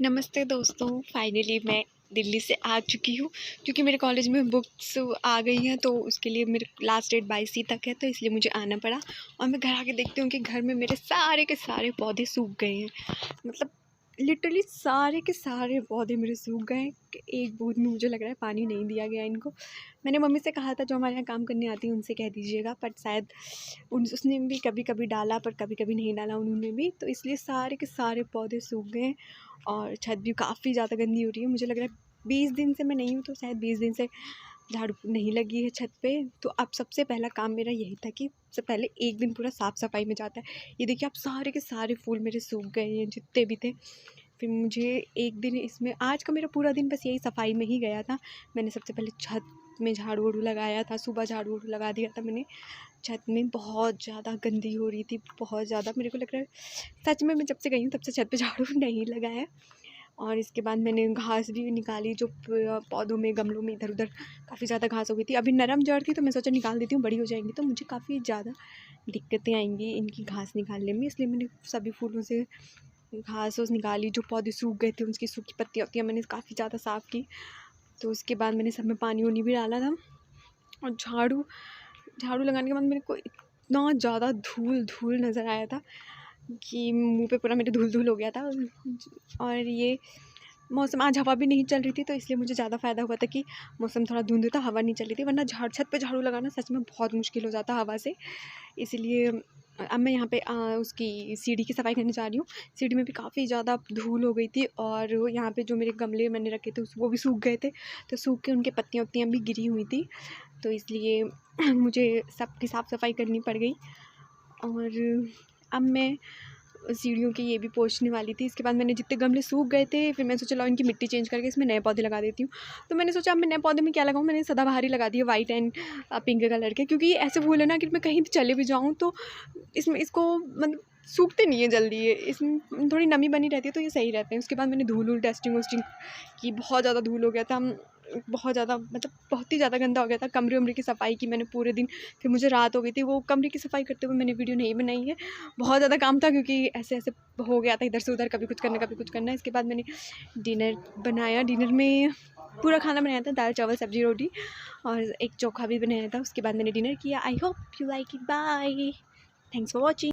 नमस्ते दोस्तों, फाइनली मैं दिल्ली से आ चुकी हूँ क्योंकि मेरे कॉलेज में बुक्स आ गई हैं, तो उसके लिए मेरे लास्ट डेट 22 ही तक है, तो इसलिए मुझे आना पड़ा। और मैं घर आके देखती हूँ कि घर में मेरे सारे के सारे पौधे सूख गए हैं। मतलब लिटरली सारे के सारे पौधे मेरे सूख गए हैं कि एक बूँद में मुझे लग रहा है पानी नहीं दिया गया इनको। मैंने मम्मी से कहा था जो हमारे यहाँ काम करने आती है उनसे कह दीजिएगा, बट शायद उसने भी कभी कभी डाला पर कभी कभी नहीं डाला उन्होंने भी, तो इसलिए सारे के सारे पौधे सूख गए। और छत भी काफ़ी ज़्यादा गंदी हो रही है। मुझे लग रहा है 20 दिन से मैं नहीं हूँ, तो शायद 20 दिन से झाड़ू नहीं लगी है छत पे। तो अब सबसे पहला काम मेरा यही था कि सबसे पहले एक दिन पूरा साफ़ सफाई में जाता है। ये देखिए, अब सारे के सारे फूल मेरे सूख गए हैं जितने भी थे। फिर मुझे एक दिन इसमें, आज का मेरा पूरा दिन बस यही सफाई में ही गया था। मैंने सबसे पहले छत में झाड़ू वाड़ू लगाया था, सुबह झाड़ू वाड़ू लगा दिया था मैंने। छत में बहुत ज़्यादा गंदी हो रही थी, बहुत ज़्यादा। मेरे को लग रहा है सच में मैं जब से गई हूँ तब से छत पे झाड़ू नहीं लगाया। और इसके बाद मैंने घास भी निकाली, जो पौधों में गमलों में इधर उधर काफ़ी ज़्यादा घास हो गई थी। अभी नरम जड़ थी तो मैं सोचा निकाल देती हूँ, बड़ी हो जाएंगी तो मुझे काफ़ी ज़्यादा दिक्कतें आएंगी इनकी घास निकालने में, इसलिए मैंने सभी फूलों से घास वूस निकाली। जो पौधे सूख गए थे उसकी सूखी पत्तियाँ वत्तियाँ मैंने काफ़ी ज़्यादा साफ़ की। तो उसके बाद मैंने सब में पानी वानी भी डाला था। और झाड़ू झाड़ू लगाने के बाद मेरे को इतना ज़्यादा धूल धूल नज़र आया था कि मुँह पे पूरा मेरे धूल धूल हो गया था। और ये मौसम, आज हवा भी नहीं चल रही थी, तो इसलिए मुझे ज़्यादा फ़ायदा हुआ था कि मौसम थोड़ा धुंध था, हवा नहीं चल रही थी, वरना छत पे झाड़ू लगाना सच में बहुत मुश्किल हो जाता हवा से। इसीलिए अब मैं यहाँ पे उसकी सीढ़ी की सफाई करने जा रही हूँ। सीढ़ी में भी काफ़ी ज़्यादा धूल हो गई थी, और यहाँ पे जो मेरे गमले मैंने रखे थे वो भी सूख गए थे, तो सूख के उनके पत्तियाँ वत्तियाँ भी गिरी हुई थी, तो इसलिए मुझे सबकी साफ़ सफाई करनी पड़ गई। और अब मैं सीढ़ियों की ये भी पोंछने वाली थी। इसके बाद मैंने जितने गमले सूख गए थे, फिर मैंने सोचा लाओ इनकी मिट्टी चेंज करके इसमें नए पौधे लगा देती हूँ। तो मैंने सोचा अब मैं नए पौधे में क्या लगाऊँ, मैंने सदाबहार ही लगा दिए वाइट एंड पिंक कलर के, क्योंकि ये ऐसे फूल है ना कि मैं कहीं भी चले भी जाऊँ तो इसमें इसको मतलब सूखते नहीं है जल्दी, ये इसमें थोड़ी नमी बनी रहती है, तो ये सही रहते हैं। उसके बाद मैंने धूल वूल टेस्टिंग वोस्टिंग की, बहुत ज़्यादा धूल हो गया था, बहुत ज़्यादा मतलब बहुत ही ज़्यादा गंदा हो गया था। कमरे उमरे की सफाई की मैंने पूरे दिन, फिर मुझे रात हो गई थी। वो कमरे की सफाई करते हुए मैंने वीडियो नहीं बनाई है, बहुत ज़्यादा काम था क्योंकि ऐसे ऐसे हो गया था इधर से उधर, कभी कुछ करना कभी कुछ करना। इसके बाद मैंने डिनर बनाया। डिनर में पूरा खाना बनाया था, दाल चावल सब्जी रोटी और एक चोखा भी बनाया था। उसके बाद मैंने डिनर किया। I hope you like it. Bye, thanks for watching.